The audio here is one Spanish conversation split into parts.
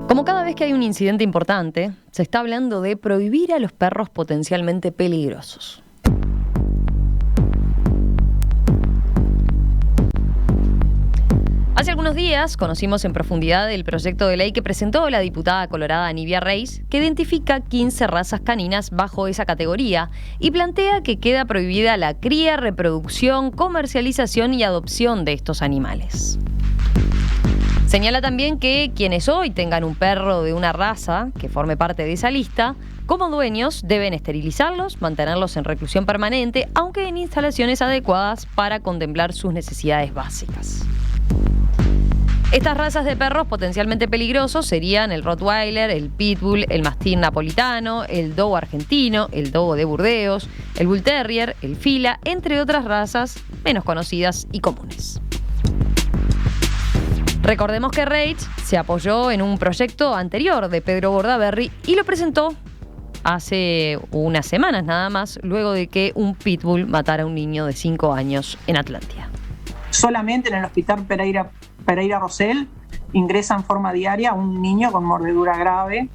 Como cada vez que hay un incidente importante, se está hablando de prohibir a los perros potencialmente peligrosos. Hace algunos días conocimos en profundidad el proyecto de ley que presentó la diputada colorada Nivia Reis, que identifica 15 razas caninas bajo esa categoría y plantea que queda prohibida la cría, reproducción, comercialización y adopción de estos animales. Señala también que quienes hoy tengan un perro de una raza que forme parte de esa lista, como dueños deben esterilizarlos, mantenerlos en reclusión permanente, aunque en instalaciones adecuadas para contemplar sus necesidades básicas. Estas razas de perros potencialmente peligrosos serían el Rottweiler, el Pitbull, el Mastín napolitano, el Dogo argentino, el Dogo de Burdeos, el Bull Terrier, el Fila, entre otras razas menos conocidas y comunes. Recordemos que Reich se apoyó en un proyecto anterior de Pedro Bordaberry y lo presentó hace unas semanas nada más, luego de que un pitbull matara a un niño de 5 años en Atlántida. Solamente en el hospital Pereira Rosell ingresa en forma diaria un niño con mordedura grave.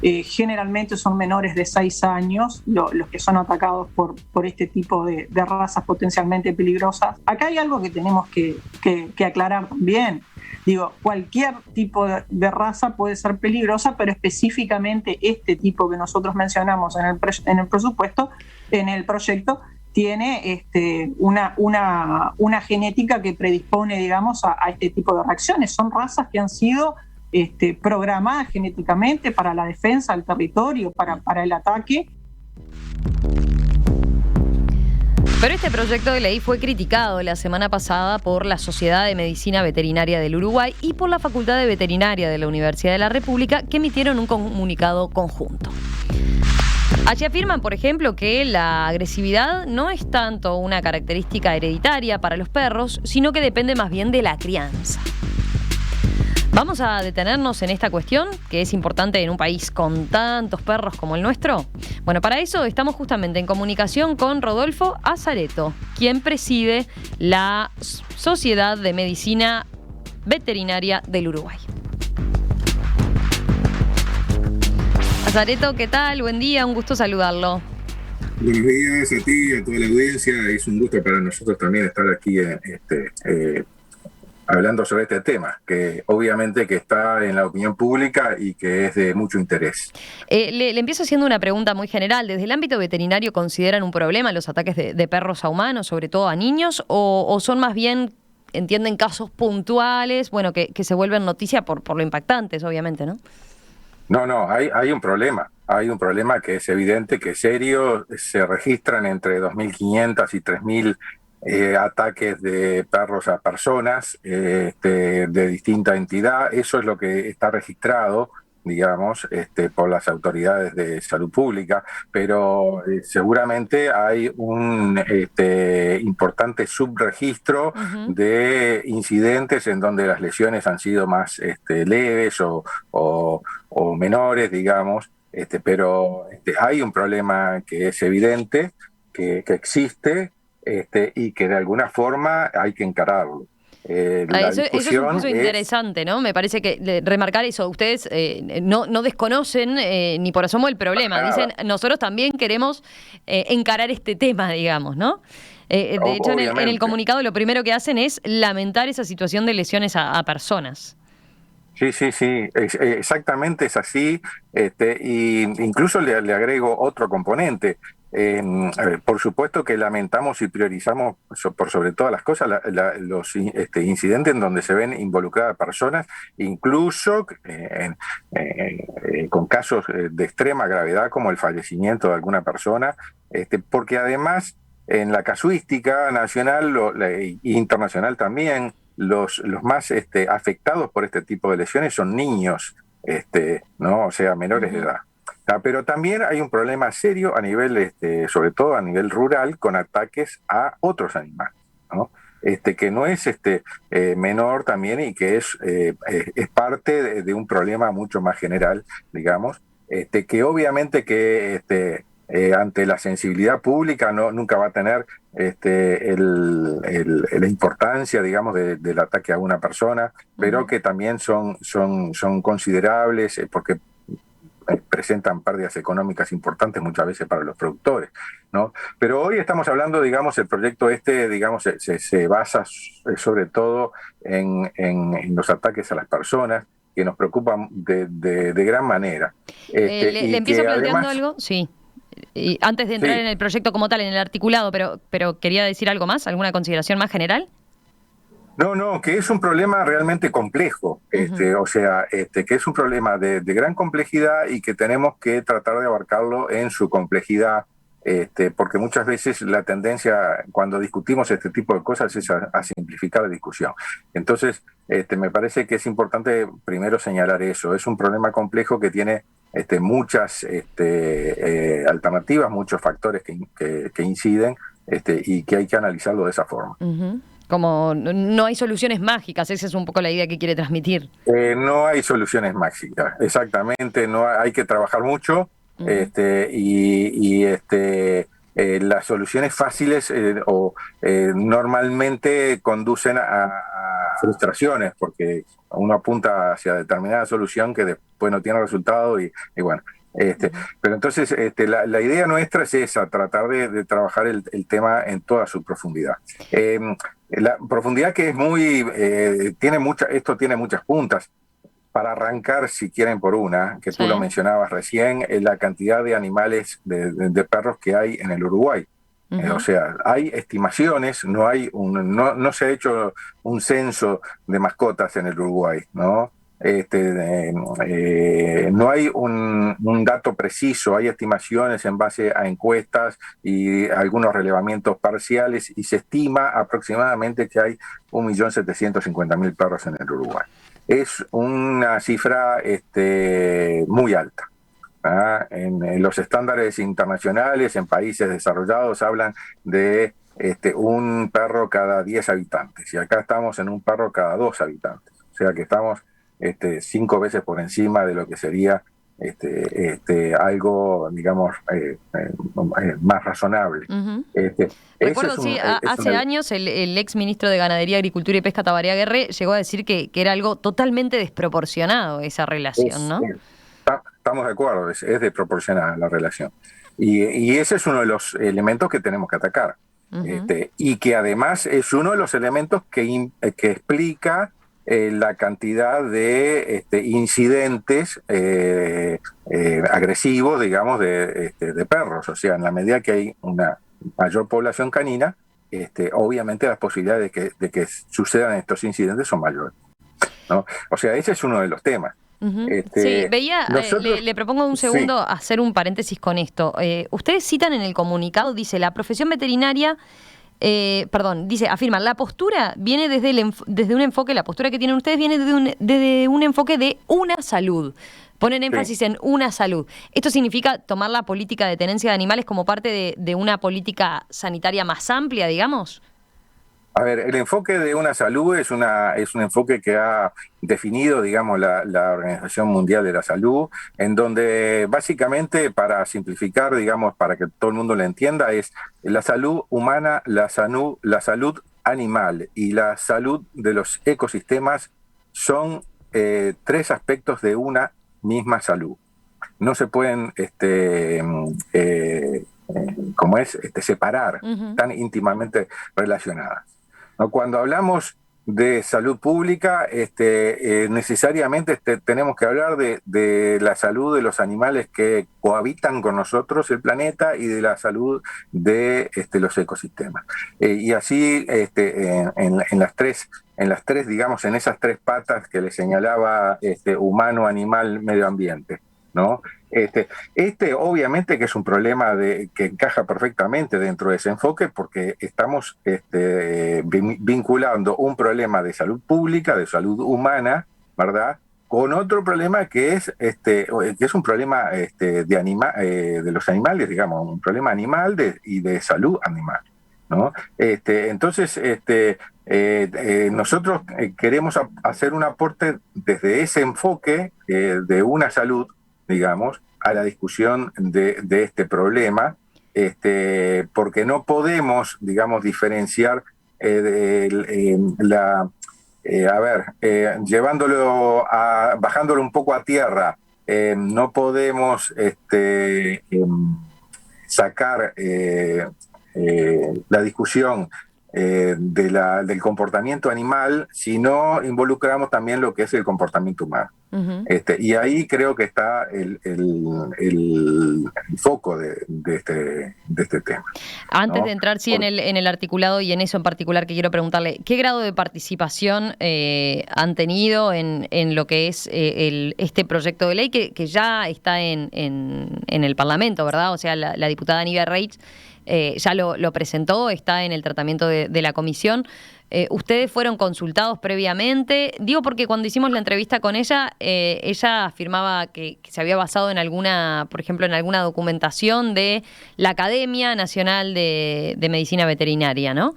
Generalmente son menores de 6 años los que son atacados por este tipo de razas potencialmente peligrosas. Acá hay algo que tenemos que aclarar también. Digo, cualquier tipo de raza puede ser peligrosa, pero específicamente este tipo que nosotros mencionamos en el presupuesto, en el proyecto, tiene una genética que predispone, digamos, a este tipo de reacciones. Son razas que han sido programadas genéticamente para la defensa del territorio, para el ataque. Pero este proyecto de ley fue criticado la semana pasada por la Sociedad de Medicina Veterinaria del Uruguay y por la Facultad de Veterinaria de la Universidad de la República, que emitieron un comunicado conjunto. Allí afirman, por ejemplo, que la agresividad no es tanto una característica hereditaria para los perros, sino que depende más bien de la crianza. ¿Vamos a detenernos en esta cuestión, que es importante en un país con tantos perros como el nuestro? Bueno, para eso estamos justamente en comunicación con Rodolfo Azareto, quien preside la Sociedad de Medicina Veterinaria del Uruguay. Azareto, ¿qué tal? Buen día, un gusto saludarlo. Buenos días a ti y a toda la audiencia. Es un gusto para nosotros también estar aquí hablando sobre este tema, que obviamente que está en la opinión pública y que es de mucho interés. Le empiezo haciendo una pregunta muy general. ¿Desde el ámbito veterinario consideran un problema los ataques de perros a humanos, sobre todo a niños, o son más bien, entienden, casos puntuales, bueno, que se vuelven noticia por lo impactantes, obviamente, ¿no? No, hay un problema. Hay un problema que es evidente, que es serio. Se registran entre 2.500 y 3.000 ataques de perros a personas de distinta entidad. Eso es lo que está registrado, digamos, por las autoridades de salud pública, pero seguramente hay un importante subregistro de incidentes en donde las lesiones han sido más leves o menores, digamos, pero hay un problema que es evidente, que existe, y que de alguna forma hay que encararlo. Eso es un punto interesante, ¿no? Me parece que remarcar eso, ustedes no desconocen ni por asomo el problema. Dicen, nosotros también queremos encarar este tema, digamos, ¿no? De hecho, en el comunicado lo primero que hacen es lamentar esa situación de lesiones a personas. Sí, exactamente es así, y incluso le agrego otro componente. Por supuesto que lamentamos y priorizamos por sobre todas las cosas los incidentes en donde se ven involucradas personas, incluso con casos de extrema gravedad como el fallecimiento de alguna persona, porque además en la casuística nacional e internacional también, los más afectados por este tipo de lesiones son niños, ¿no? O sea, menores de edad. Pero también hay un problema serio a nivel, sobre todo a nivel rural, con ataques a otros animales, ¿no? Que no es menor también y que es parte de un problema mucho más general, digamos, que obviamente que ante la sensibilidad pública nunca va a tener la importancia, digamos, del ataque a una persona, pero que también son considerables porque presentan pérdidas económicas importantes muchas veces para los productores, ¿no? Pero hoy estamos hablando, digamos, el proyecto digamos, se basa sobre todo en los ataques a las personas, que nos preocupan de gran manera. Le empiezo planteando además, algo, sí. Y antes de entrar sí. en el proyecto como tal, en el articulado, pero quería decir algo más, ¿alguna consideración más general? No, que es un problema realmente complejo, o sea, que es un problema de gran complejidad y que tenemos que tratar de abarcarlo en su complejidad, porque muchas veces la tendencia cuando discutimos este tipo de cosas es a simplificar la discusión. Entonces, me parece que es importante primero señalar eso. Es un problema complejo que tiene muchas alternativas, muchos factores que inciden, y que hay que analizarlo de esa forma. Como no hay soluciones mágicas, esa es un poco la idea que quiere transmitir. No hay soluciones mágicas, exactamente, no hay que trabajar mucho, las soluciones fáciles normalmente conducen a frustraciones, porque uno apunta hacia determinada solución que después no tiene resultado y bueno. Pero entonces la idea nuestra es esa, tratar de trabajar el tema en toda su profundidad. La profundidad que es esto tiene muchas puntas. Para arrancar, si quieren por una, que tú lo mencionabas recién, la cantidad de animales, de perros que hay en el Uruguay. O sea, hay estimaciones, no se ha hecho un censo de mascotas en el Uruguay, ¿no? No hay un dato preciso, hay estimaciones en base a encuestas y algunos relevamientos parciales, y se estima aproximadamente que hay 1.750.000 perros en el Uruguay. Es una cifra muy alta. En los estándares internacionales, en países desarrollados, hablan de un perro cada 10 habitantes, y acá estamos en un perro cada 2 habitantes. O sea que estamos 5 veces por encima de lo que sería algo, digamos, más razonable. Recuerdo, hace años el ex ministro de Ganadería, Agricultura y Pesca, Tabaré Aguerre, llegó a decir que era algo totalmente desproporcionado esa relación, ¿no? Estamos de acuerdo, es desproporcionada la relación. Y ese es uno de los elementos que tenemos que atacar. Y que además es uno de los elementos que explica la cantidad de incidentes agresivos, digamos, de perros. O sea, en la medida que hay una mayor población canina, obviamente las posibilidades de que sucedan estos incidentes son mayores, ¿no? O sea, ese es uno de los temas. Sí, le propongo un segundo hacer un paréntesis con esto. Ustedes citan en el comunicado, dice, la profesión veterinaria, afirman, la postura viene desde un enfoque, la postura que tienen ustedes viene desde un enfoque de una salud. Ponen énfasis en una salud. ¿Esto significa tomar la política de tenencia de animales como parte de una política sanitaria más amplia, digamos? A ver, el enfoque de una salud es un enfoque que ha definido, digamos, la Organización Mundial de la Salud, en donde básicamente, para simplificar, digamos, para que todo el mundo lo entienda, es la salud humana, la salud animal y la salud de los ecosistemas son 3 aspectos de una misma salud. No se pueden separar, tan íntimamente relacionadas. Cuando hablamos de salud pública, necesariamente tenemos que hablar de la salud de los animales que cohabitan con nosotros el planeta y de la salud de los ecosistemas. Y así en las tres, digamos, en esas 3 patas que le señalaba, humano, animal, medio ambiente, ¿no? Obviamente que es un problema que encaja perfectamente dentro de ese enfoque, porque estamos vinculando un problema de salud pública, de salud humana, ¿verdad?, con otro problema que es un problema de los animales, digamos, un problema animal y de salud animal, ¿no? Entonces, nosotros queremos hacer un aporte desde ese enfoque de una salud, digamos, a la discusión de este problema, porque no podemos, digamos, diferenciar bajándolo un poco a tierra, no podemos sacar la discusión del comportamiento animal si no involucramos también lo que es el comportamiento humano. Uh-huh. Y ahí creo que está el foco de este tema. Antes de entrar en el articulado y en eso en particular que quiero preguntarle, ¿qué grado de participación han tenido en lo que es este proyecto de ley que ya está en el Parlamento, ¿verdad? O sea, la diputada Nivia Reitz ya lo presentó, está en el tratamiento de la comisión. ¿Ustedes fueron consultados previamente? Digo porque cuando hicimos la entrevista con ella, ella afirmaba que se había basado en alguna, por ejemplo, en alguna documentación de la Academia Nacional de Medicina Veterinaria, ¿no?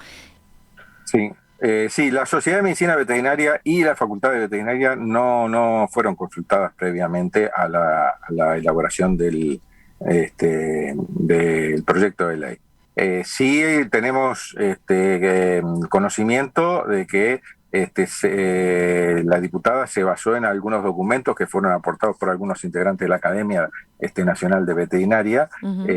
Sí. Sí, la Sociedad de Medicina Veterinaria y la Facultad de Veterinaria no fueron consultadas previamente a la elaboración del proyecto de ley. Sí tenemos conocimiento de que la diputada se basó en algunos documentos que fueron aportados por algunos integrantes de la Academia Nacional de Veterinaria, uh-huh.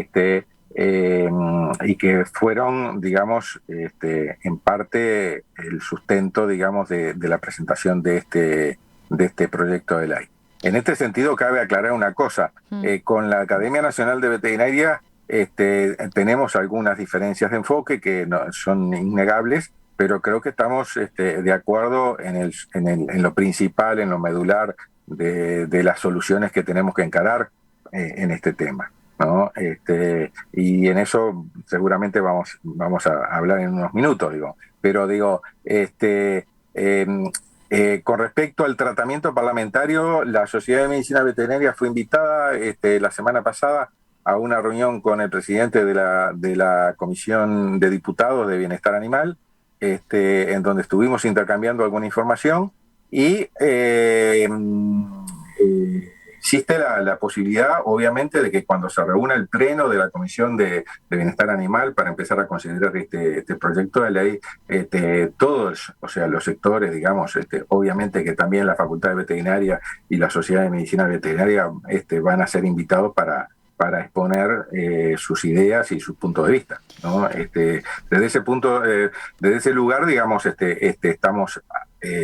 Y que fueron, digamos, en parte el sustento, digamos, de la presentación de este proyecto de ley. En este sentido, cabe aclarar una cosa. Con la Academia Nacional de Veterinaria tenemos algunas diferencias de enfoque que no, son innegables, pero creo que estamos de acuerdo en lo principal, en lo medular de las soluciones que tenemos que encarar en este tema, ¿no? Y en eso seguramente vamos a hablar en unos minutos, digo. Pero digo, con respecto al tratamiento parlamentario, la Sociedad de Medicina Veterinaria fue invitada la semana pasada a una reunión con el presidente de la Comisión de Diputados de Bienestar Animal, en donde estuvimos intercambiando alguna información y existe la posibilidad, obviamente, de que cuando se reúna el pleno de la Comisión de Bienestar Animal para empezar a considerar este proyecto de ley, todos, o sea, los sectores, digamos, obviamente que también la Facultad de Veterinaria y la Sociedad de Medicina Veterinaria van a ser invitados para exponer sus ideas y sus puntos de vista, ¿no? Desde ese lugar, digamos, estamos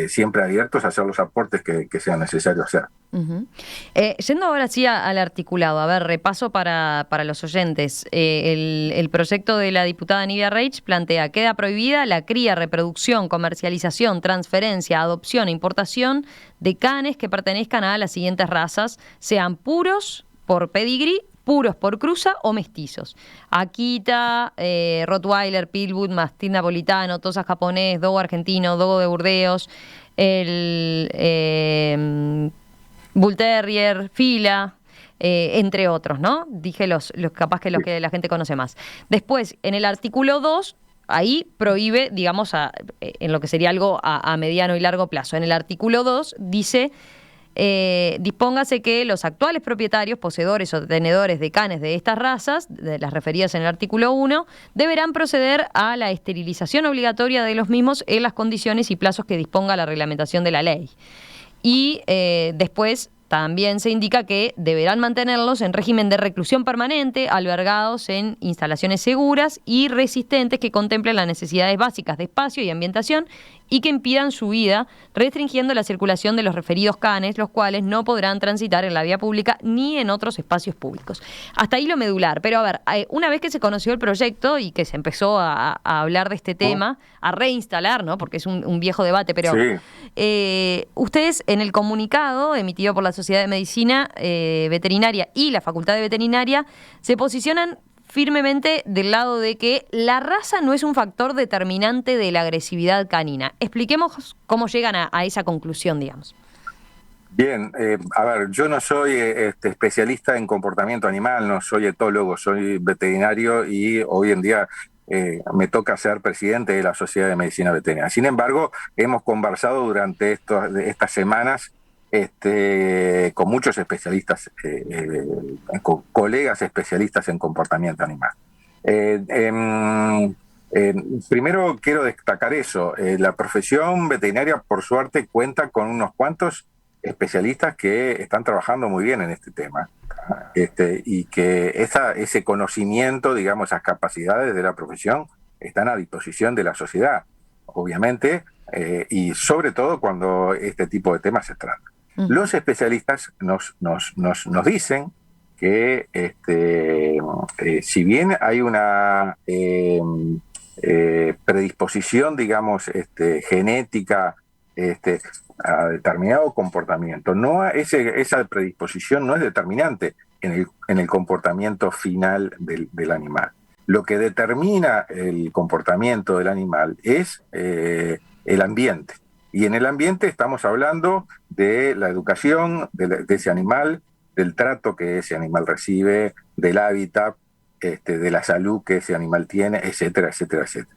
siempre abiertos a hacer los aportes que sean necesarios hacer. Uh-huh. Yendo ahora sí al articulado, a ver, repaso para los oyentes. El proyecto de la diputada Nivia Reitz plantea: queda prohibida la cría, reproducción, comercialización, transferencia, adopción e importación de canes que pertenezcan a las siguientes razas, sean puros por pedigrí, puros por cruza o mestizos: Akita, Rottweiler, Pitbull, Mastín napolitano, Tosa japonés, Dogo argentino, Dogo de Burdeos, el Bull Terrier, Fila, entre otros, ¿no? Dije los capaz que los que la gente conoce más. Después, en el artículo 2, ahí prohíbe, digamos, en lo que sería algo a mediano y largo plazo. En el artículo 2 dice: dispóngase que los actuales propietarios, poseedores o tenedores de canes de estas razas, de las referidas en el artículo 1, deberán proceder a la esterilización obligatoria de los mismos en las condiciones y plazos que disponga la reglamentación de la ley. Y después también se indica que deberán mantenerlos en régimen de reclusión permanente, albergados en instalaciones seguras y resistentes que contemplen las necesidades básicas de espacio y ambientación y que impidan su huida, restringiendo la circulación de los referidos canes, los cuales no podrán transitar en la vía pública ni en otros espacios públicos. Hasta ahí lo medular. Pero a ver, una vez que se conoció el proyecto y que se empezó a hablar de este tema, a reinstalar, ¿no? Porque es un viejo debate, pero sí. Ustedes en el comunicado emitido por la Sociedad de Medicina Veterinaria y la Facultad de Veterinaria se posicionan firmemente del lado de que la raza no es un factor determinante de la agresividad canina. Expliquemos cómo llegan a esa conclusión, digamos. Bien, a ver, yo no soy especialista en comportamiento animal, no soy etólogo, soy veterinario y hoy en día me toca ser presidente de la Sociedad de Medicina Veterinaria. Sin embargo, hemos conversado durante estas semanas con muchos especialistas, con colegas especialistas en comportamiento animal. Primero quiero destacar eso. La profesión veterinaria, por suerte, cuenta con unos cuantos especialistas que están trabajando muy bien en este tema. Y que ese conocimiento, digamos, esas capacidades de la profesión están a disposición de la sociedad, obviamente, y sobre todo cuando este tipo de temas se trata. Los especialistas nos dicen que si bien hay una predisposición, digamos, genética a determinado comportamiento, esa predisposición no es determinante en el comportamiento final del animal. Lo que determina el comportamiento del animal es el ambiente. Y en el ambiente estamos hablando de la educación de ese animal, del trato que ese animal recibe, del hábitat, de la salud que ese animal tiene, etcétera, etcétera, etcétera.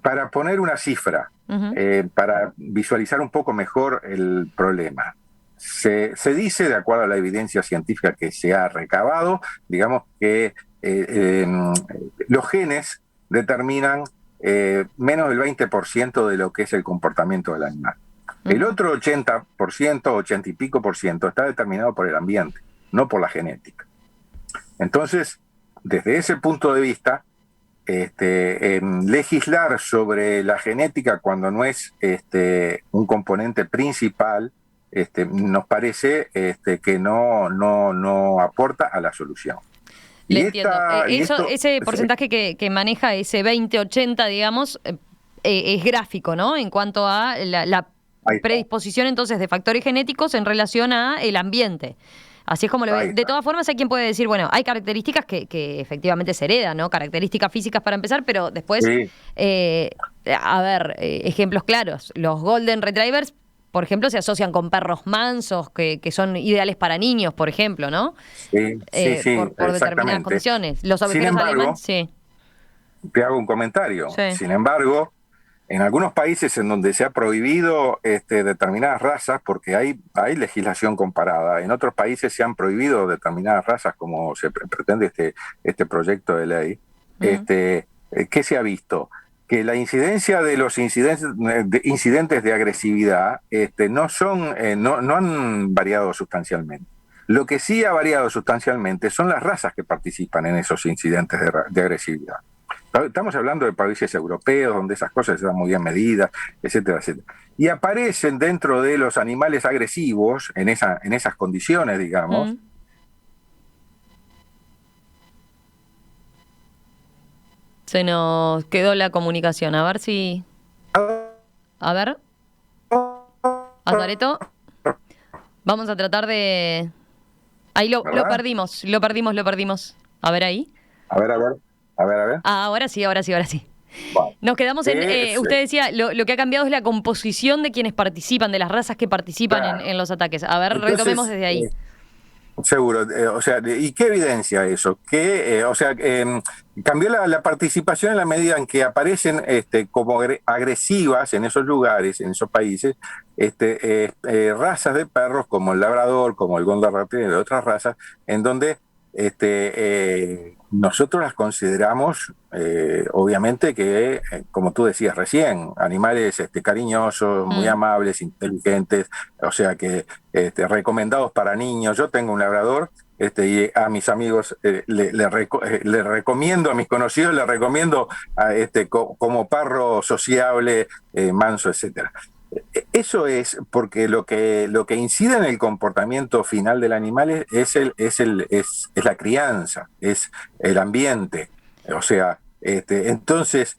Para poner una cifra, para visualizar un poco mejor el problema, se dice, de acuerdo a la evidencia científica que se ha recabado, digamos que los genes determinan menos del 20% de lo que es el comportamiento del animal. El otro 80%, 80 y pico por ciento, está determinado por el ambiente, no por la genética. Entonces, desde ese punto de vista, legislar sobre la genética cuando no es un componente principal, nos parece que no aporta a la solución. Le entiendo. Ese porcentaje que maneja, ese 20-80, digamos, es gráfico, ¿no? En cuanto a la predisposición, entonces, de factores genéticos en relación a el ambiente. Así es como lo ve. De todas formas, hay quien puede decir, bueno, hay características que efectivamente se heredan, ¿no? Características físicas para empezar, pero después, ejemplos claros. Los Golden Retrievers, por ejemplo, se asocian con perros mansos que son ideales para niños, por ejemplo, ¿no? Sí, por determinadas condiciones. Los abejeros alemanes, sí. Te hago un comentario. Sí. Sin embargo, en algunos países en donde se ha prohibido determinadas razas, porque hay legislación comparada, en otros países se han prohibido determinadas razas, como se pretende este proyecto de ley. ¿Qué se ha visto? Que la incidencia de los incidentes de agresividad no han variado sustancialmente. Lo que sí ha variado sustancialmente son las razas que participan en esos incidentes de agresividad. Estamos hablando de países europeos donde esas cosas están muy bien medidas, etcétera, etcétera. Y aparecen dentro de los animales agresivos, en esas condiciones, digamos. Se nos quedó la comunicación. A ver si... A ver. Azareto. Vamos a tratar de... Ahí lo perdimos. A ver ahí. A ver. Ah, ahora sí. Vale. Nos quedamos en... usted decía, lo que ha cambiado es la composición de quienes participan, de las razas que participan en los ataques. A ver, entonces, retomemos desde ahí. Seguro, ¿y qué evidencia eso? Que, cambió la participación en la medida en que aparecen como agresivas en esos lugares, en esos países, razas de perros como el labrador, como el golden retriever y otras razas, en donde nosotros las consideramos, obviamente que, como tú decías recién, animales cariñosos, muy amables, inteligentes, o sea que recomendados para niños. Yo tengo un labrador y a mis amigos le recomiendo, a mis conocidos le recomiendo como perro sociable, manso, etcétera. Eso es porque lo que incide en el comportamiento final del animal es la crianza, es el ambiente. O sea, entonces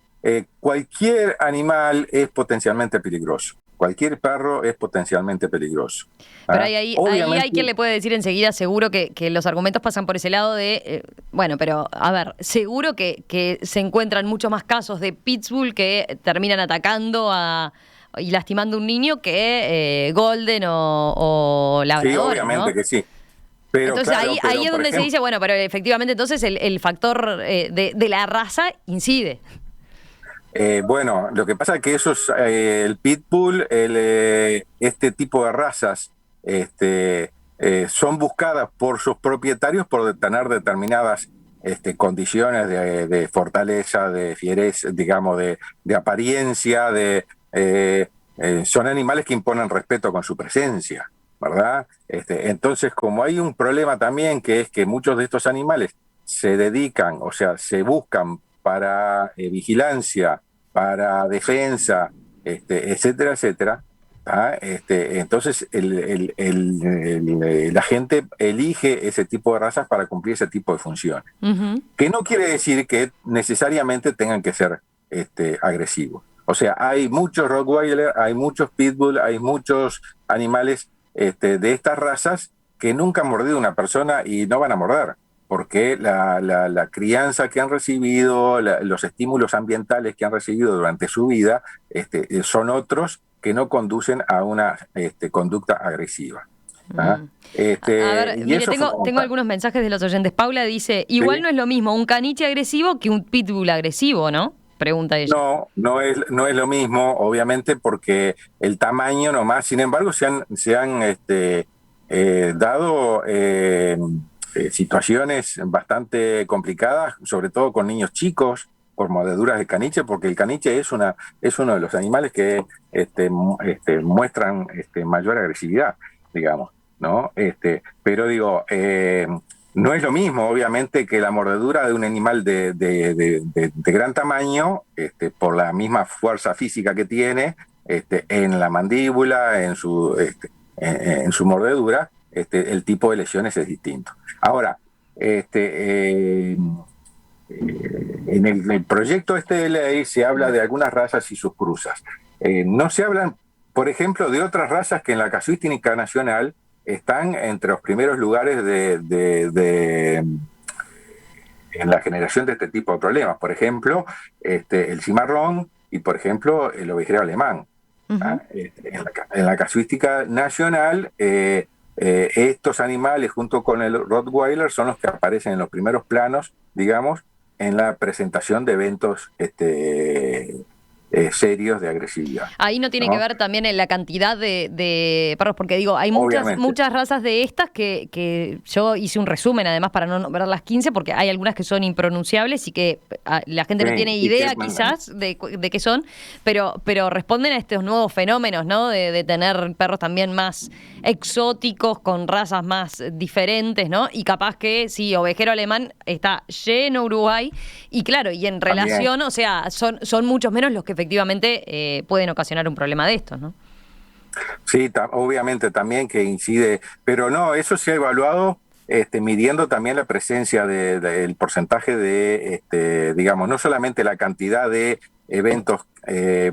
cualquier animal es potencialmente peligroso. Cualquier perro es potencialmente peligroso. Pero ahí hay quien le puede decir enseguida, seguro que los argumentos pasan por ese lado de, bueno, pero a ver, seguro que se encuentran muchos más casos de pitbull que terminan atacando y lastimando a un niño que golden o labrador. Sí, obviamente, ¿no? Que sí. Pero, entonces ahí es donde se dice, bueno, pero efectivamente entonces el factor de la raza incide. Bueno, lo que pasa es que esos, el pitbull, este tipo de razas, son buscadas por sus propietarios por tener determinadas condiciones de fortaleza, de fiereza, digamos, de apariencia, son animales que imponen respeto con su presencia, ¿verdad? Entonces, como hay un problema también, que es que muchos de estos animales se dedican, o sea, se buscan para vigilancia, para defensa, etcétera, etcétera. ¿Ah? Entonces la gente elige ese tipo de razas para cumplir ese tipo de funciones. Ujú. Que no quiere decir que necesariamente tengan que ser agresivos. O sea, hay muchos Rottweiler, hay muchos Pitbull, hay muchos animales de estas razas que nunca han mordido a una persona y no van a morder, porque la crianza que han recibido, los estímulos ambientales que han recibido durante su vida son otros que no conducen a una conducta agresiva. ¿Ah? Mm. A ver, Y mire, eso es tengo fundamental. algunos mensajes de los oyentes. Paula dice, igual ¿Sí? no es lo mismo un caniche agresivo que un pitbull agresivo, ¿no? Pregunta ella. No, no es lo mismo, obviamente, porque el tamaño nomás, sin embargo, se han dado situaciones bastante complicadas, sobre todo con niños chicos, por mordeduras de caniche, porque el caniche es uno de los animales que muestran mayor agresividad, digamos, ¿no? Pero digo, no es lo mismo, obviamente, que la mordedura de un animal de gran tamaño, por la misma fuerza física que tiene, en la mandíbula, en su mordedura, el tipo de lesiones es distinto. Ahora, en el proyecto de ley se habla de algunas razas y sus cruzas. No se hablan, por ejemplo, de otras razas que en la casuística nacional están entre los primeros lugares en la generación de este tipo de problemas. Por ejemplo, el cimarrón y, por ejemplo, el ovejero alemán. Ujú. ¿Ah? En la casuística nacional, estos animales junto con el Rottweiler son los que aparecen en los primeros planos, digamos, en la presentación de eventos serios de agresividad, Ahí no tiene que ¿no? ver también en la cantidad de perros, porque digo, hay Obviamente, muchas razas de estas que yo hice un resumen además para no nombrar las 15, porque hay algunas que son impronunciables y que la gente no sí, tiene y que idea quizás de qué son, pero responden a estos nuevos fenómenos, ¿no? De tener perros también más exóticos, con razas más diferentes, ¿no? Y capaz que, sí, ovejero alemán está lleno Uruguay, y claro, y en también. relación, o sea, son muchos menos los que efectivamente pueden ocasionar un problema de estos, ¿no? Sí, obviamente también que incide, pero no, eso se ha evaluado midiendo también la presencia del porcentaje digamos, no solamente la cantidad de eventos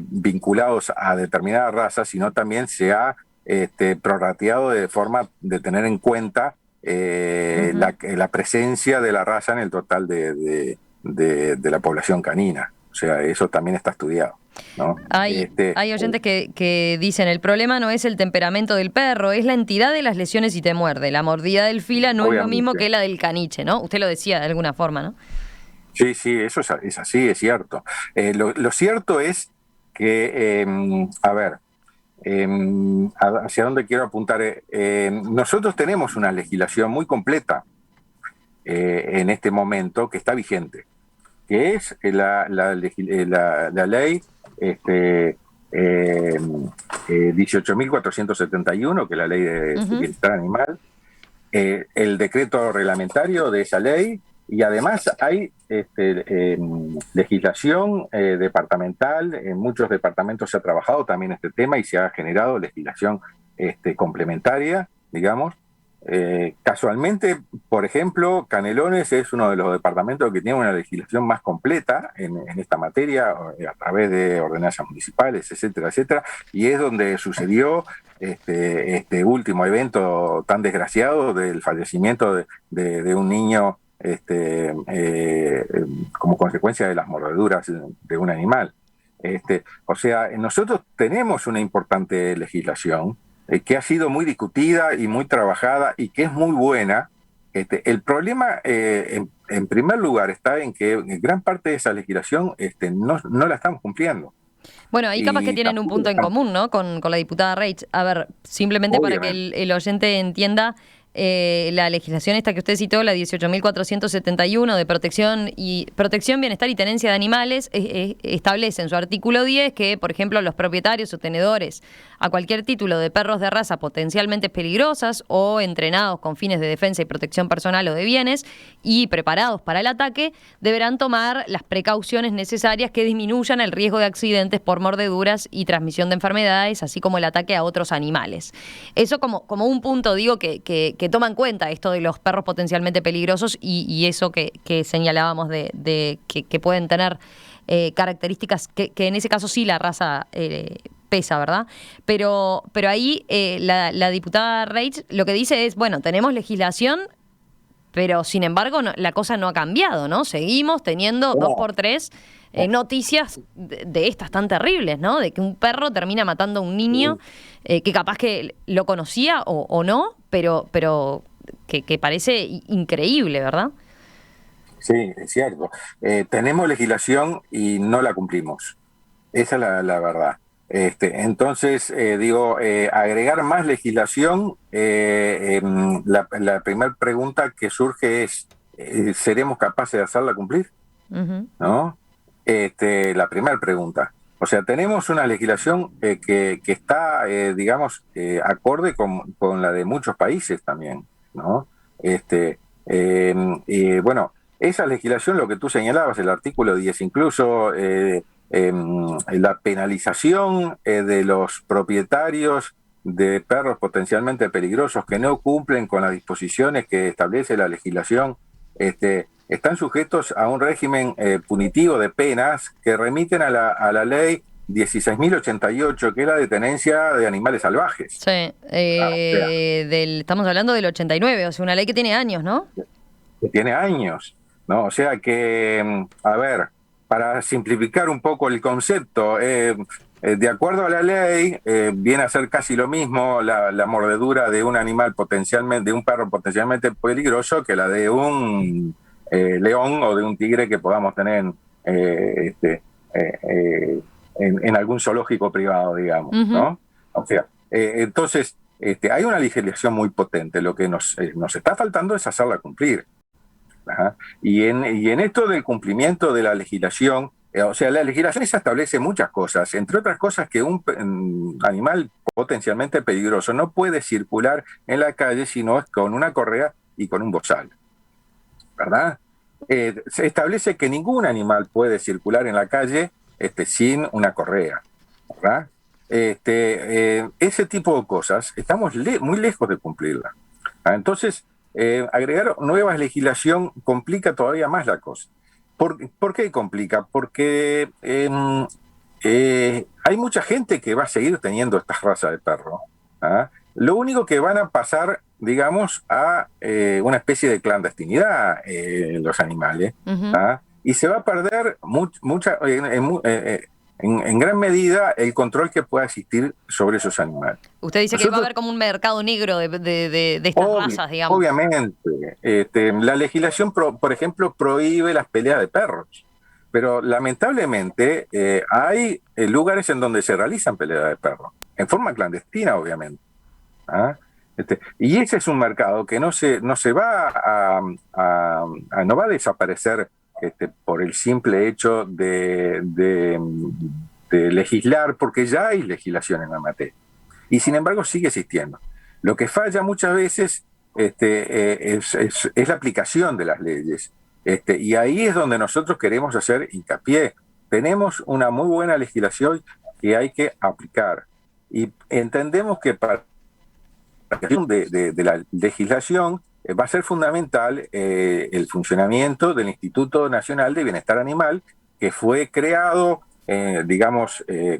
vinculados a determinadas razas, sino también se ha prorrateado de forma de tener en cuenta Ujú. la presencia de la raza en el total de la población canina. O sea, eso también está estudiado, ¿no? Hay oyentes que dicen, el problema no es el temperamento del perro, es la entidad de las lesiones si te muerde. La mordida del fila no es lo mismo Obviamente. que la del caniche, ¿no? Usted lo decía de alguna forma, ¿no? Sí, sí, eso es así, es cierto. Lo cierto es que, a ver, hacia dónde quiero apuntar. Nosotros tenemos una legislación muy completa en este momento que está vigente, que es la ley este, 18.471, que es la ley de Ujú. bienestar animal, el decreto reglamentario de esa ley, y además hay legislación departamental. En muchos departamentos se ha trabajado también este tema y se ha generado legislación complementaria, digamos. Casualmente, por ejemplo, Canelones es uno de los departamentos que tiene una legislación más completa en esta materia, a través de ordenanzas municipales, etcétera, etcétera, y es donde sucedió este último evento tan desgraciado del fallecimiento de un niño como consecuencia de las mordeduras de un animal. O sea, nosotros tenemos una importante legislación que ha sido muy discutida y muy trabajada y que es muy buena, El problema, en primer lugar, está en que gran parte de esa legislación no la estamos cumpliendo. Bueno, ahí capaz que Y tienen un tampoco punto en estamos, común, ¿no? Con la diputada Reich. A ver, simplemente para que obviamente. el oyente entienda, la legislación esta que usted citó, la 18.471 de protección, bienestar y tenencia de animales, establece en su artículo 10 que, por ejemplo, los propietarios o tenedores a cualquier título de perros de raza potencialmente peligrosas o entrenados con fines de defensa y protección personal o de bienes y preparados para el ataque, deberán tomar las precauciones necesarias que disminuyan el riesgo de accidentes por mordeduras y transmisión de enfermedades, así como el ataque a otros animales. Eso como un punto, digo, que toma en cuenta esto de los perros potencialmente peligrosos y eso que señalábamos de que pueden tener características que en ese caso sí la raza pesa, ¿verdad? Pero ahí la diputada Reich lo que dice es, bueno, tenemos legislación, pero sin embargo la cosa no ha cambiado, ¿no? Seguimos teniendo dos No, por tres no. noticias de estas tan terribles, ¿no? De que un perro termina matando a un niño que capaz que lo conocía o no, pero que parece increíble, ¿verdad? Sí, es cierto. Tenemos legislación y no la cumplimos. Esa es la verdad. Entonces, agregar más legislación, la primera pregunta que surge es, ¿seremos capaces de hacerla cumplir? Ujú. ¿No? La primera pregunta. O sea, tenemos una legislación que está, acorde con la de muchos países también, ¿no? Bueno, esa legislación, lo que tú señalabas, el artículo 10, incluso la penalización de los propietarios de perros potencialmente peligrosos que no cumplen con las disposiciones que establece la legislación, están sujetos a un régimen punitivo de penas que remiten a la ley 16.088, que es la de tenencia de animales salvajes. Sí, O sea, estamos hablando del 89, o sea, una ley que tiene años, ¿no? que tiene años, ¿no? O sea que, a ver, para simplificar un poco el concepto, de acuerdo a la ley, viene a ser casi lo mismo la mordedura de un animal potencialmente, de un perro potencialmente peligroso, que la de un león o de un tigre que podamos tener eh, este, en algún zoológico privado, digamos, Ujú. ¿no? O sea, entonces, hay una legislación muy potente. Lo que nos está faltando es hacerla cumplir. Ajá. Y en esto del cumplimiento de la legislación, o sea, la legislación esa establece muchas cosas, entre otras cosas que un animal potencialmente peligroso no puede circular en la calle sino con una correa y con un bozal, ¿verdad? Se establece que ningún animal puede circular en la calle sin una correa, ¿verdad? Ese tipo de cosas estamos muy lejos de cumplirla. Entonces, agregar nueva legislación complica todavía más la cosa. ¿Por qué complica? Porque hay mucha gente que va a seguir teniendo estas razas de perro. ¿Ah? Lo único que van a pasar, digamos, a una especie de clandestinidad los animales. Ujú. ¿Ah? Y se va a perder en gran medida el control que pueda existir sobre esos animales. Usted dice que va a Nosotros, haber como un mercado negro de estas razas, digamos. obviamente, la legislación, por ejemplo, prohíbe las peleas de perros, pero lamentablemente hay lugares en donde se realizan peleas de perros, en forma clandestina, obviamente. ¿Ah? Y ese es un mercado que no se va no va a desaparecer por el simple hecho de legislar, porque ya hay legislación en la materia. Y sin embargo sigue existiendo. Lo que falla muchas veces es la aplicación de las leyes. Y ahí es donde nosotros queremos hacer hincapié. Tenemos una muy buena legislación que hay que aplicar. Y entendemos que para de la legislación va a ser fundamental el funcionamiento del Instituto Nacional de Bienestar Animal, que fue creado,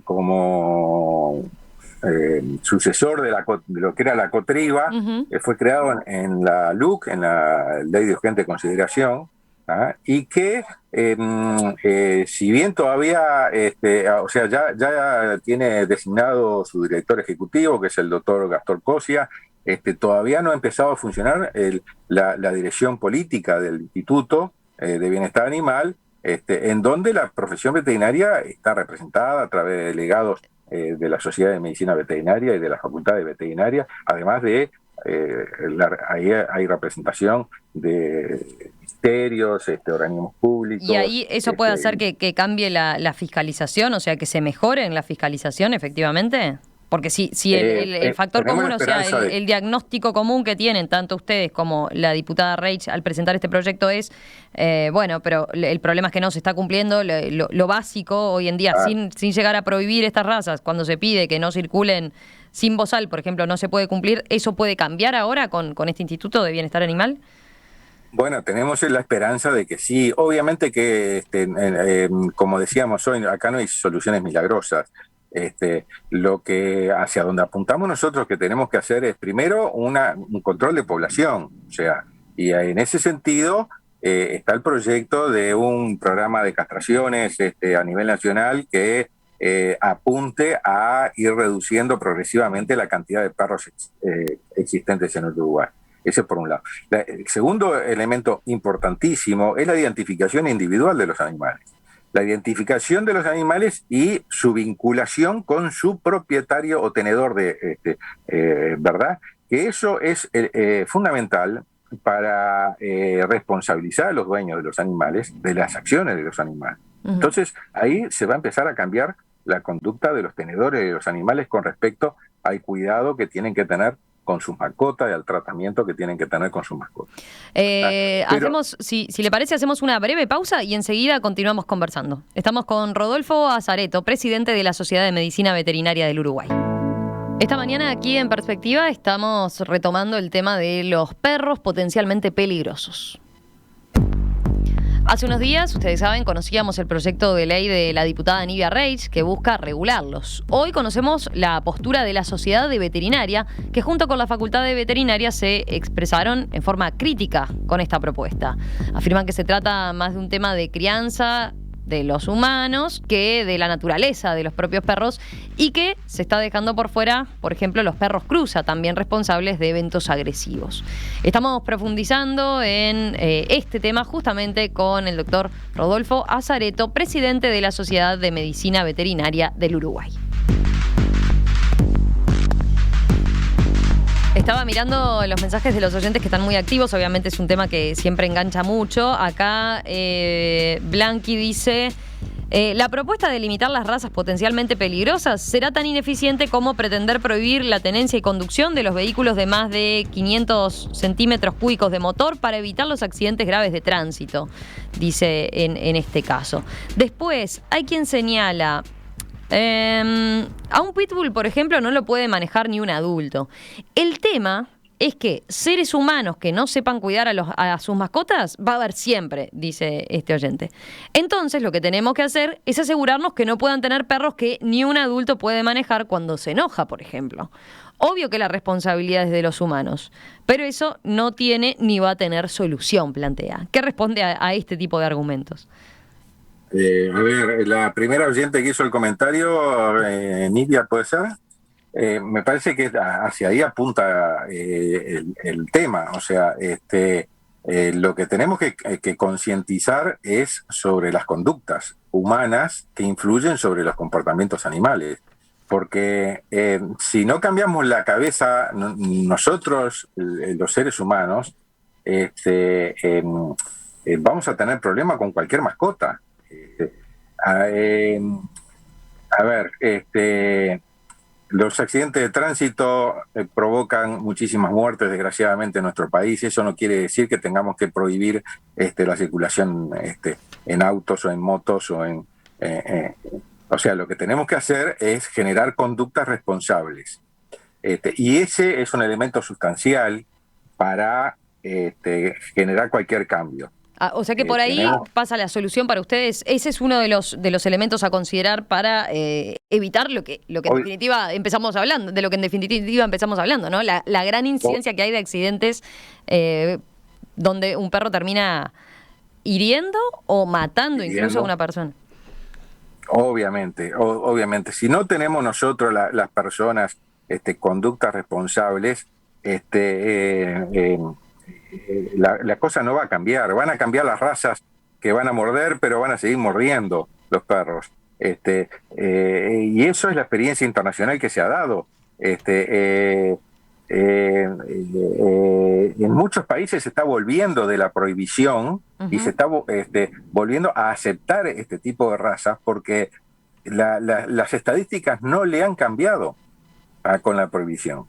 como sucesor de lo que era la COTRIBA. Ujú. Fue creado en la LUC, en la Ley de Urgente Consideración, y que si bien todavía, o sea, ya tiene designado su director ejecutivo, que es el doctor Gastón Cosia, todavía no ha empezado a funcionar la dirección política del Instituto de Bienestar Animal, en donde la profesión veterinaria está representada a través de delegados de la Sociedad de Medicina Veterinaria y de la Facultad de Veterinaria, además de ahí hay representación de ministerios, organismos públicos. Y ahí eso puede hacer que cambie la fiscalización, o sea, que se mejore en la fiscalización, efectivamente. Porque si el factor común, o sea, el diagnóstico común que tienen tanto ustedes como la diputada Reich al presentar este proyecto es, bueno, pero el problema es que no se está cumpliendo lo básico hoy en día, sin llegar a prohibir estas razas. Cuando se pide que no circulen sin bozal, por ejemplo, no se puede cumplir. ¿Eso puede cambiar ahora con este Instituto de Bienestar Animal? Bueno, tenemos la esperanza de que sí. Obviamente que, como decíamos hoy, acá no hay soluciones milagrosas. Lo que hacia donde apuntamos nosotros que tenemos que hacer es primero un control de población, o sea, y en ese sentido está el proyecto de un programa de castraciones a nivel nacional que apunte a ir reduciendo progresivamente la cantidad de perros existentes en el Uruguay. Ese por un lado. El segundo elemento importantísimo es la identificación individual de los animales. La identificación de los animales y su vinculación con su propietario o tenedor ¿verdad? Que eso es fundamental para responsabilizar a los dueños de los animales de las acciones de los animales. Entonces, ahí se va a empezar a cambiar la conducta de los tenedores de los animales con respecto al cuidado que tienen que tener con sus mascotas y al tratamiento que tienen que tener con sus mascotas. Si le parece, hacemos una breve pausa y enseguida continuamos conversando. Estamos con Rodolfo Azareto, presidente de la Sociedad de Medicina Veterinaria del Uruguay. Esta mañana aquí en Perspectiva estamos retomando el tema de los perros potencialmente peligrosos. Hace unos días, ustedes saben, conocíamos el proyecto de ley de la diputada Nivia Reich que busca regularlos. Hoy conocemos la postura de la Sociedad de Veterinaria, que junto con la Facultad de Veterinaria se expresaron en forma crítica con esta propuesta. Afirman que se trata más de un tema de crianza de los humanos que de la naturaleza de los propios perros y que se está dejando por fuera, por ejemplo, los perros cruza, también responsables de eventos agresivos. Estamos profundizando en este tema justamente con el doctor Rodolfo Azareto, presidente de la Sociedad de Medicina Veterinaria del Uruguay. Estaba mirando los mensajes de los oyentes que están muy activos. Obviamente es un tema que siempre engancha mucho. Acá Blanqui dice: la propuesta de limitar las razas potencialmente peligrosas será tan ineficiente como pretender prohibir la tenencia y conducción de los vehículos de más de 500 centímetros cúbicos de motor para evitar los accidentes graves de tránsito, dice en este caso. Después, hay quien señala: a un pitbull, por ejemplo, no lo puede manejar ni un adulto. El tema es que seres humanos que no sepan cuidar a sus mascotas va a haber siempre, dice este oyente. Entonces, lo que tenemos que hacer es asegurarnos que no puedan tener perros que ni un adulto puede manejar cuando se enoja, por ejemplo. Obvio que la responsabilidad es de los humanos, pero eso no tiene ni va a tener solución, plantea. ¿Qué responde a este tipo de argumentos? A ver, la primera oyente que hizo el comentario, Nivia, ¿puede ser? Me parece que hacia ahí apunta el tema. O sea, lo que tenemos que concientizar es sobre las conductas humanas que influyen sobre los comportamientos animales. Porque si no cambiamos la cabeza, nosotros, los seres humanos, vamos a tener problemas con cualquier mascota. Los accidentes de tránsito provocan muchísimas muertes, desgraciadamente, en nuestro país. Eso no quiere decir que tengamos que prohibir la circulación en autos o en motos o o sea, lo que tenemos que hacer es generar conductas responsables. Y ese es un elemento sustancial para generar cualquier cambio. O sea que por ahí pasa la solución para ustedes. Ese es uno de los elementos a considerar para evitar lo que en definitiva empezamos hablando, de lo que en definitiva empezamos hablando, ¿no? La gran incidencia que hay de accidentes donde un perro termina hiriendo o matando incluso a una persona. Obviamente, obviamente. Si no tenemos nosotros las personas conductas responsables, la cosa no va a cambiar. Van a cambiar las razas que van a morder, pero van a seguir mordiendo los perros. Y eso es la experiencia internacional que se ha dado. En muchos países se está volviendo de la prohibición y se está volviendo a aceptar este tipo de razas porque las estadísticas no le han cambiado con la prohibición.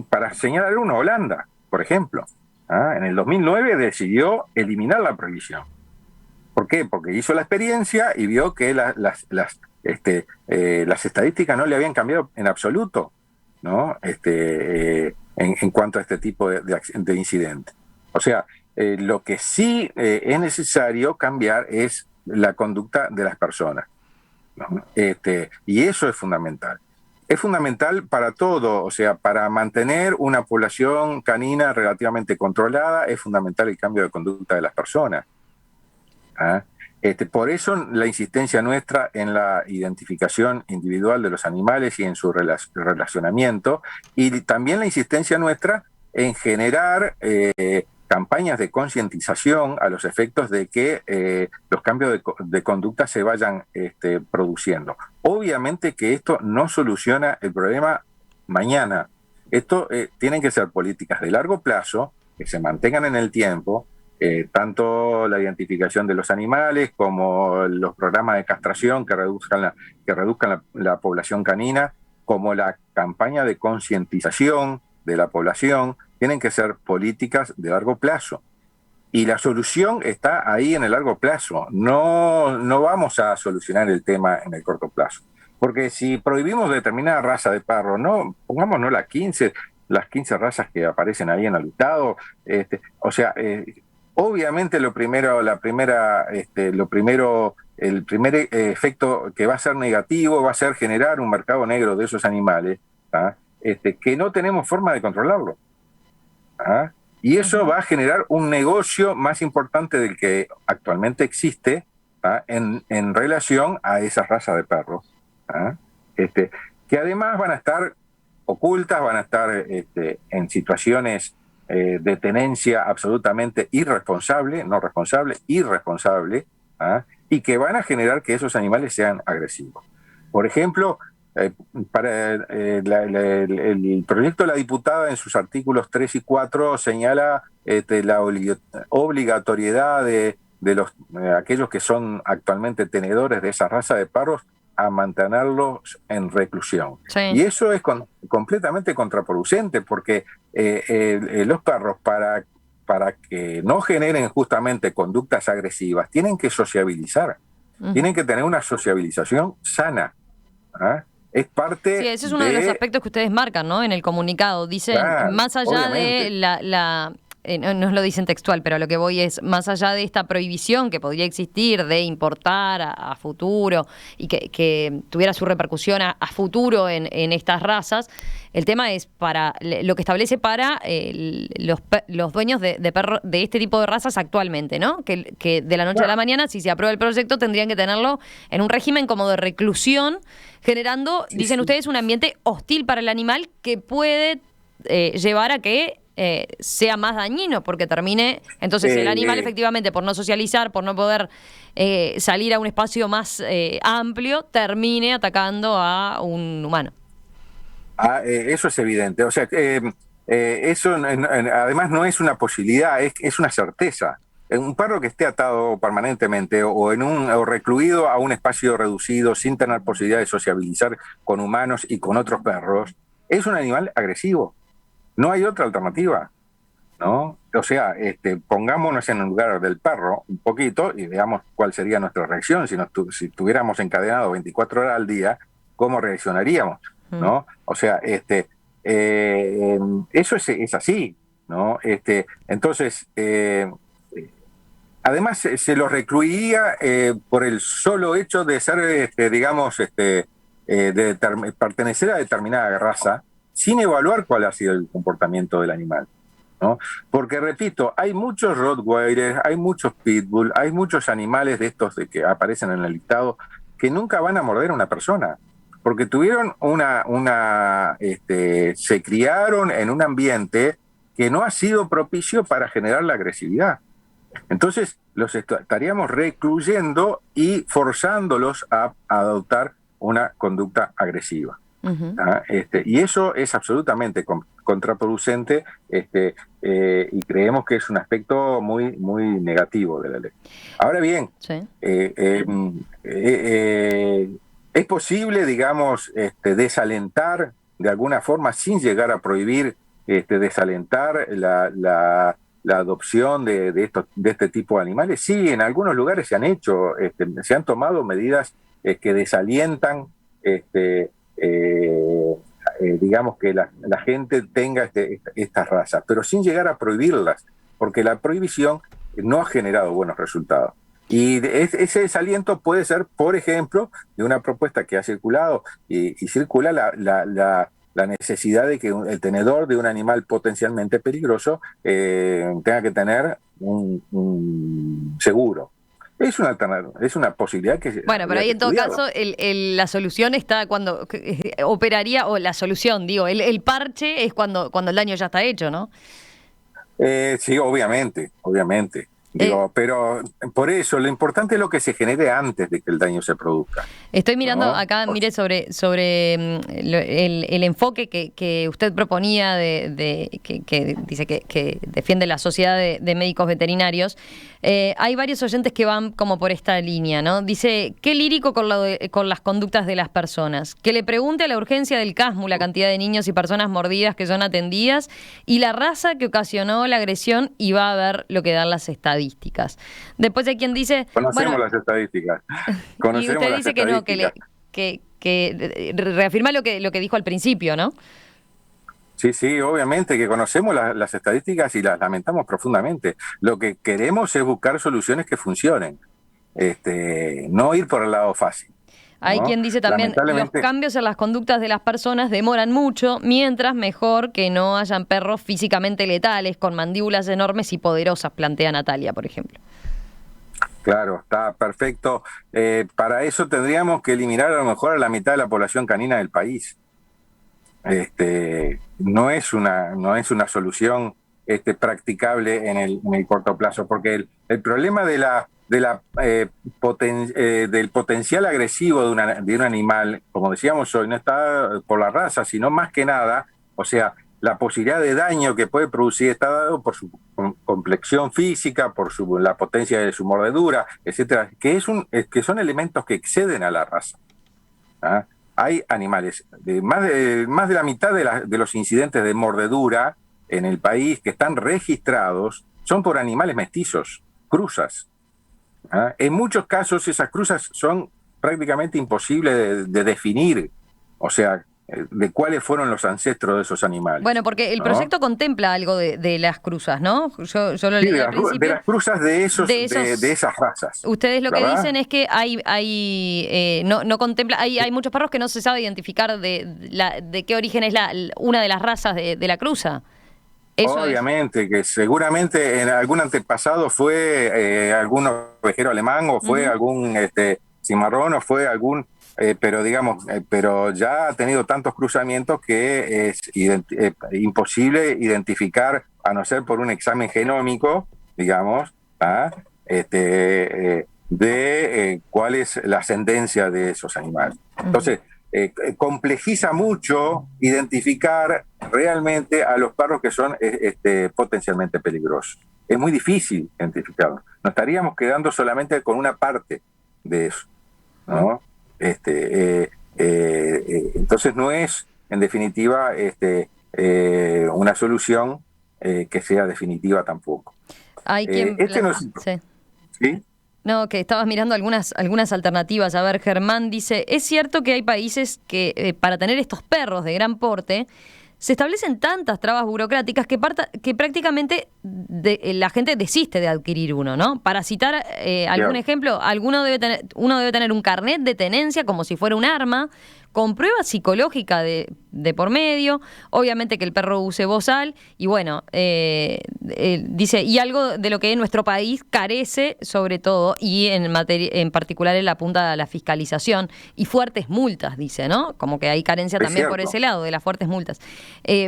Para señalar uno, Holanda, por ejemplo, en el 2009 decidió eliminar la prohibición. ¿Por qué? Porque hizo la experiencia y vio que las estadísticas no le habían cambiado en absoluto, ¿no? En cuanto a este tipo de incidentes. O sea, lo que sí es necesario cambiar es la conducta de las personas, ¿no? Y eso es fundamental. Es fundamental para todo, o sea, para mantener una población canina relativamente controlada, es fundamental el cambio de conducta de las personas. Por eso la insistencia nuestra en la identificación individual de los animales y en su relacionamiento, y también la insistencia nuestra en generar campañas de concientización a los efectos de que los cambios de conducta se vayan produciendo. Obviamente que esto no soluciona el problema mañana. Esto tienen que ser políticas de largo plazo, que se mantengan en el tiempo, tanto la identificación de los animales como los programas de castración que reduzcan la población canina, como la campaña de concientización de la población, tienen que ser políticas de largo plazo. Y la solución está ahí en el largo plazo. No vamos a solucionar el tema en el corto plazo. Porque si prohibimos determinada raza de perro, no, pongámonos las 15 razas que aparecen ahí en el listado, obviamente el primer efecto que va a ser negativo va a ser generar un mercado negro de esos animales, que no tenemos forma de controlarlo. Y eso va a generar un negocio más importante del que actualmente existe en relación a esas razas de perros, que además van a estar ocultas, van a estar en situaciones de tenencia absolutamente irresponsable, y que van a generar que esos animales sean agresivos. Por ejemplo, para el proyecto de la diputada en sus artículos 3 y 4 señala la obligatoriedad de aquellos que son actualmente tenedores de esa raza de perros a mantenerlos en reclusión. Sí. Y eso es completamente contraproducente porque los perros para que no generen justamente conductas agresivas tienen que sociabilizar, tienen que tener una sociabilización sana. Es parte. Sí, ese es uno de los aspectos que ustedes marcan, ¿no? En el comunicado. Dicen, claro, más allá obviamente de no lo dicen textual, pero a lo que voy es, más allá de esta prohibición que podría existir de importar a futuro y que tuviera su repercusión a futuro en estas razas, el tema es para lo que establece para los dueños de perros de este tipo de razas actualmente, ¿no? Que de la noche a la mañana, si se aprueba el proyecto, tendrían que tenerlo en un régimen como de reclusión, generando, dicen ustedes, un ambiente hostil para el animal que puede llevar a que sea más dañino, porque termine, entonces el animal efectivamente por no socializar, por no poder salir a un espacio más amplio, termine atacando a un humano. Eso es evidente, o sea, eso además no es una posibilidad, es una certeza. Un perro que esté atado permanentemente o recluido a un espacio reducido sin tener posibilidad de sociabilizar con humanos y con otros perros, es un animal agresivo. No hay otra alternativa, ¿no? O sea, pongámonos en el lugar del perro un poquito y veamos cuál sería nuestra reacción. Si estuviéramos encadenados 24 horas al día, ¿cómo reaccionaríamos? ¿No? O sea, eso es así, ¿no? Entonces, además se los recluiría por el solo hecho de ser, de pertenecer a determinada raza, sin evaluar cuál ha sido el comportamiento del animal. ¿no? Porque, repito, hay muchos Rottweilers, hay muchos Pitbull, hay muchos animales de estos que aparecen en el listado que nunca van a morder a una persona, porque tuvieron se criaron en un ambiente que no ha sido propicio para generar la agresividad. Entonces, los estaríamos recluyendo y forzándolos a adoptar una conducta agresiva. Uh-huh. Y eso es absolutamente contraproducente, y creemos que es un aspecto muy, muy negativo de la ley. Ahora bien, sí. es posible, digamos, desalentar de alguna forma, sin llegar a prohibir, desalentar la adopción de este tipo de animales. Sí, en algunos lugares se han hecho, se han tomado medidas que desalientan, digamos, que la gente tenga estas razas, pero sin llegar a prohibirlas, porque la prohibición no ha generado buenos resultados. Y ese desaliento puede ser, por ejemplo, de una propuesta que ha circulado y circula la necesidad de que el tenedor de un animal potencialmente peligroso tenga que tener un seguro. Es una alternativa, es una posibilidad que... Bueno, pero ahí en todo caso la solución está cuando operaría, o la solución, digo, el parche es cuando el daño ya está hecho, ¿no? Sí, obviamente. Digo, pero por eso lo importante es lo que se genere antes de que el daño se produzca. Estoy mirando acá, mire, sobre el enfoque que usted proponía que dice que defiende la Sociedad de Médicos Veterinarios. Hay varios oyentes que van como por esta línea, ¿no? Dice, qué lírico con las conductas de las personas. Que le pregunte a la urgencia del CASMU la cantidad de niños y personas mordidas que son atendidas y la raza que ocasionó la agresión, y va a ver lo que dan las estadísticas. Después hay quien dice... Conocemos las estadísticas. Y usted dice que no, que reafirma lo que dijo al principio, ¿no? Sí, obviamente que conocemos las estadísticas y las lamentamos profundamente. Lo que queremos es buscar soluciones que funcionen, no ir por el lado fácil. Hay quien dice también, los cambios en las conductas de las personas demoran mucho, mientras mejor que no hayan perros físicamente letales, con mandíbulas enormes y poderosas, plantea Natalia, por ejemplo. Claro, está perfecto. Para eso tendríamos que eliminar a lo mejor a la mitad de la población canina del país. No es una solución practicable en el corto plazo, porque el problema del potencial agresivo de un animal, como decíamos hoy, no está por la raza, sino más que nada, o sea, la posibilidad de daño que puede producir está dado por su complexión física, por la potencia de su mordedura, etcétera, que son elementos que exceden a la raza. ¿Ah? Hay animales, más de la mitad de los incidentes de mordedura en el país que están registrados son por animales mestizos, cruzas. ¿Ah? En muchos casos esas cruzas son prácticamente imposibles de definir, o sea, de cuáles fueron los ancestros de esos animales. Bueno, porque el proyecto contempla algo de las cruzas, ¿no? Yo lo leí al principio. De las cruzas de esas razas. Ustedes lo que dicen es que no contempla, hay muchos perros que no se sabe identificar de qué origen es una de las razas de la cruza. Obviamente, que seguramente en algún antepasado fue algún ovejero alemán, o fue algún cimarrón, o fue algún... pero ya ha tenido tantos cruzamientos que es imposible identificar, a no ser por un examen genómico, digamos, de cuál es la ascendencia de esos animales. Entonces, complejiza mucho identificar realmente a los perros que son potencialmente peligrosos. Es muy difícil identificarlos. Nos estaríamos quedando solamente con una parte de eso, ¿no? Entonces no es, en definitiva, una solución que sea definitiva tampoco. Hay quien... ¿Sí? No, que estabas mirando algunas alternativas. A ver, Germán dice, es cierto que hay países que para tener estos perros de gran porte se establecen tantas trabas burocráticas que prácticamente la gente desiste de adquirir uno, ¿no? Para citar algún ejemplo, uno debe tener un carnet de tenencia como si fuera un arma, con prueba psicológica de por medio, obviamente que el perro use bozal, y bueno, dice, y algo de lo que nuestro país carece sobre todo, y en particular él apunta a la fiscalización y fuertes multas, dice, ¿no? Como que hay carencia Es también cierto. por ese lado, de las fuertes multas.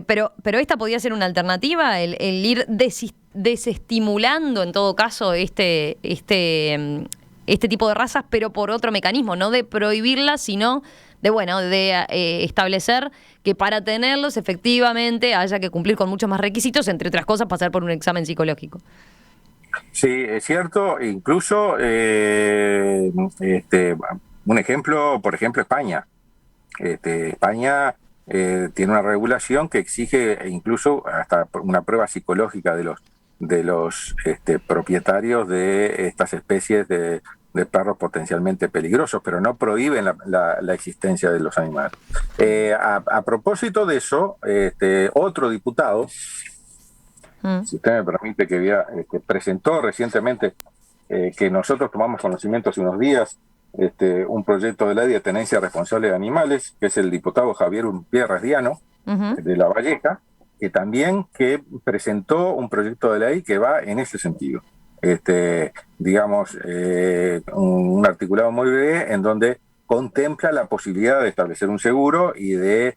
Pero esta podría ser una alternativa, el ir desestimulando en todo caso este tipo de razas, pero por otro mecanismo, no de prohibirlas, sino de establecer que para tenerlos efectivamente haya que cumplir con muchos más requisitos, entre otras cosas pasar por un examen psicológico. Sí, es cierto, incluso un ejemplo, por ejemplo, España. España tiene una regulación que exige incluso hasta una prueba psicológica de los propietarios de estas especies de perros potencialmente peligrosos, pero no prohíben la existencia de los animales. A propósito de eso, otro diputado, si usted me permite, que presentó recientemente, que nosotros tomamos conocimiento hace unos días, un proyecto de ley de tenencia responsable de animales, que es el diputado Javier Urpierre Diano, de La Valleja, que presentó un proyecto de ley que va en ese sentido. Un articulado muy breve en donde contempla la posibilidad de establecer un seguro y de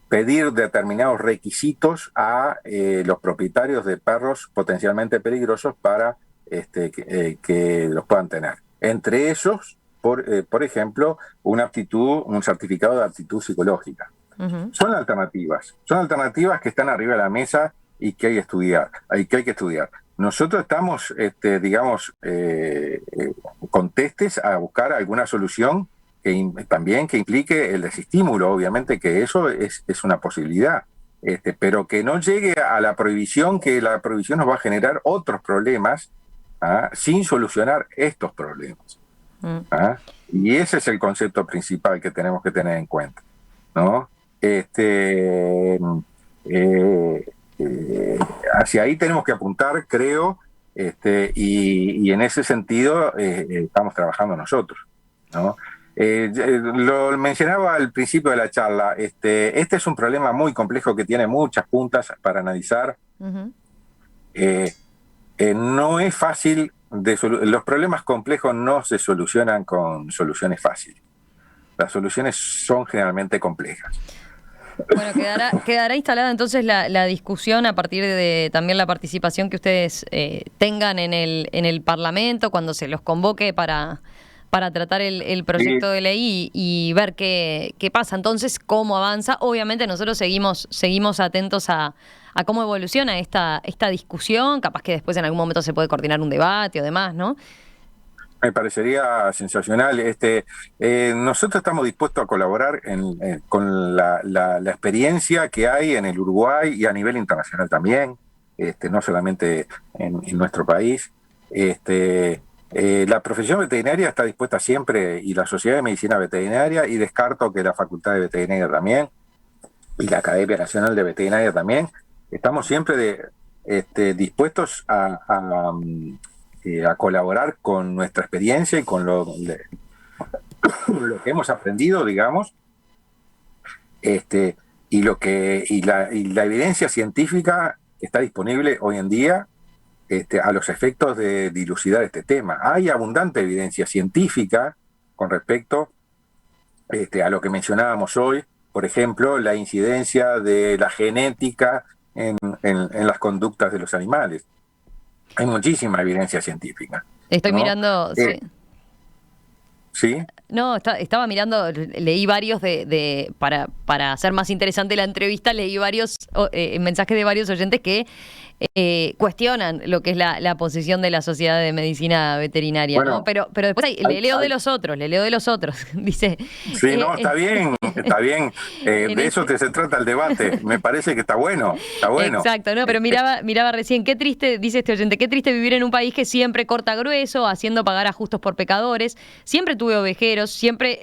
pedir determinados requisitos a los propietarios de perros potencialmente peligrosos para que los puedan tener. Entre esos, por ejemplo, un certificado de aptitud psicológica. Son alternativas que están arriba de la mesa y que hay que estudiar. Nosotros estamos, contestes a buscar alguna solución también que implique el desestímulo, obviamente que eso es una posibilidad, pero que no llegue a la prohibición, que la prohibición nos va a generar otros problemas sin solucionar estos problemas. Y ese es el concepto principal que tenemos que tener en cuenta, ¿no? Hacia ahí tenemos que apuntar, creo, y en ese sentido estamos trabajando nosotros, ¿no? Lo mencionaba al principio de la charla, este es un problema muy complejo que tiene muchas puntas para analizar. No es fácil, los problemas complejos no se solucionan con soluciones fáciles. Las soluciones son generalmente complejas. Bueno, quedará instalada entonces la discusión a partir de también la participación que ustedes tengan en el Parlamento cuando se los convoque para tratar el proyecto de ley y ver qué pasa entonces, cómo avanza. Obviamente nosotros seguimos atentos a cómo evoluciona esta discusión, capaz que después en algún momento se puede coordinar un debate o demás, ¿no? Me parecería sensacional. Nosotros estamos dispuestos a colaborar con la experiencia que hay en el Uruguay y a nivel internacional también, no solamente en nuestro país. La profesión veterinaria está dispuesta siempre, y la Sociedad de Medicina Veterinaria, y descarto que la Facultad de Veterinaria también, y la Academia Nacional de Veterinaria también, estamos siempre dispuestos a colaborar con nuestra experiencia y con lo que hemos aprendido, digamos, y la evidencia científica que está disponible hoy en día a los efectos de dilucidar este tema. Hay abundante evidencia científica con respecto a lo que mencionábamos hoy, por ejemplo, la incidencia de la genética en las conductas de los animales. Hay muchísima evidencia científica. Estoy mirando... sí. ¿Sí? No, estaba mirando, leí varios para hacer más interesante la entrevista, leí varios mensajes de varios oyentes que cuestionan lo que es la posición de la Sociedad de Medicina Veterinaria, bueno, ¿no? Pero después le leo de los otros, dice... Sí, no, está bien. De eso se trata el debate. Me parece que está bueno. Exacto, no, pero miraba recién, qué triste, dice este oyente, qué triste vivir en un país que siempre corta grueso, haciendo pagar a justos por pecadores. Siempre tuve ovejeros, siempre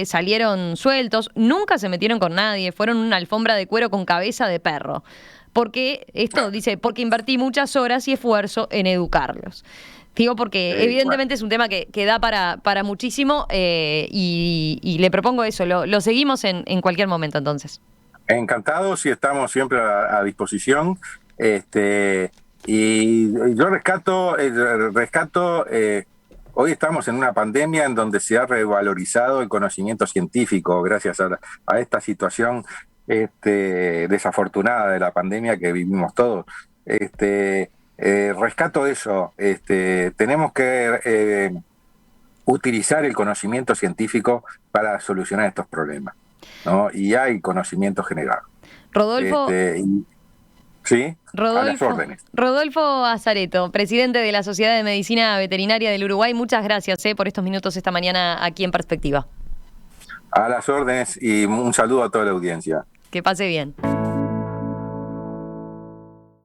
salieron sueltos, nunca se metieron con nadie, fueron una alfombra de cuero con cabeza de perro. Porque invertí muchas horas y esfuerzo en educarlos. Digo porque evidentemente es un tema que da para muchísimo y le propongo eso, lo seguimos en cualquier momento entonces. Encantados y estamos siempre a disposición. Y yo rescato, hoy estamos en una pandemia en donde se ha revalorizado el conocimiento científico gracias a esta situación desafortunada de la pandemia que vivimos todos. Rescato eso. Tenemos que utilizar el conocimiento científico para solucionar estos problemas, ¿no? Y hay conocimiento general. Rodolfo, sí, a las órdenes. Rodolfo Azareto, presidente de la Sociedad de Medicina Veterinaria del Uruguay, muchas gracias por estos minutos esta mañana aquí en Perspectiva. A las órdenes y un saludo a toda la audiencia. Que pase bien.